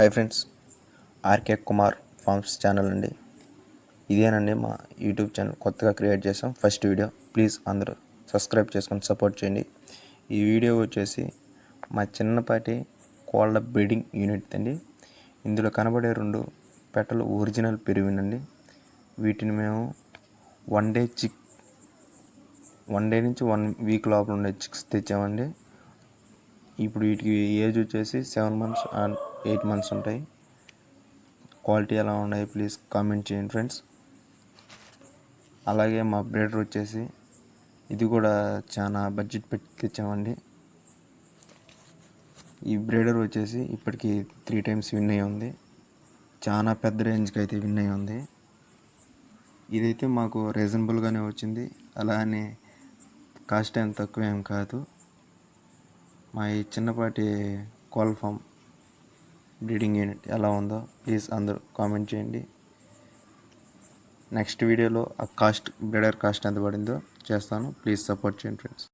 Hi friends, RK Kumar farms channel అండి. ఇదేనండి మా యూట్యూబ్ ఛానల్ కొత్తగా క్రియేట్ చేసాం. ఫస్ట్ వీడియో, ప్లీజ్ అందరూ సబ్స్క్రైబ్ చేసుకొని సపోర్ట్ చేయండి. ఈ వీడియో వచ్చేసి మా చిన్నపాటి కోళ్ళ బ్రీడింగ్ యూనిట్ అండి. ఇందులో కనబడే 2 పెట్టలు ఒరిజినల్ పెరువినండి. వీటిని మేము 1 డే నుంచి 1 వీక్ లోపల ఉండే చిక్స్ తెచ్చామండి. ఇప్పుడు వీటికి ఏజ్ వచ్చేసి 7 months అండ్ 8 months ఉంటాయి. క్వాలిటీ ఎలా ఉన్నాయి ప్లీజ్ కామెంట్ చేయండి ఫ్రెండ్స్. అలాగే మా బ్రీడర్ వచ్చేసి ఇది కూడా చాలా బడ్జెట్ పెట్టి తెచ్చామండి. ఈ బ్రీడర్ వచ్చేసి ఇప్పటికి 3 times విన్ అయ్యి ఉంది. చాలా పెద్ద రేంజ్కి అయితే విన్ అయ్యి ఉంది. ఇదైతే మాకు రీజనబుల్గానే వచ్చింది. అలానే కాస్ట్ ఏం తక్కువ ఏం కాదు. మా ఈ చిన్నపాటి కోళ్ళ ఫామ్ బ్రీడింగ్ యూనిట్ ఎలా ఉందో ప్లీజ్ అందరూ కామెంట్ చేయండి. నెక్స్ట్ వీడియోలో ఆ బ్రీడర్ కాస్ట్ ఎంత పడిందో చేస్తాను. ప్లీజ్ సపోర్ట్ చేయండి ఫ్రెండ్స్.